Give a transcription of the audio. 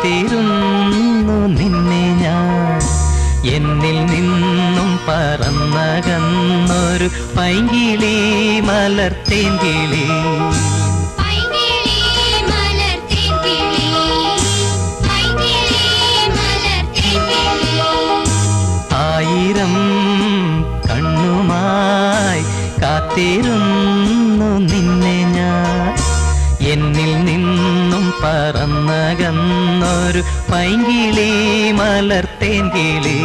കാത്തിരുന്നു നിന്നെ ഞാൻ. എന്നിൽ നിന്നും പറന്നകന്നൊരു പൈങ്കിളി മലർത്തേങ്കിളി. ആയിരം കണ്ണുമായി കാത്തിരുന്നു നിന്നെ ഞാൻ. എന്നിൽ നിന്നും പറന്നകന്നൊരു പൈങ്കിളി മലർത്തേങ്കിളി.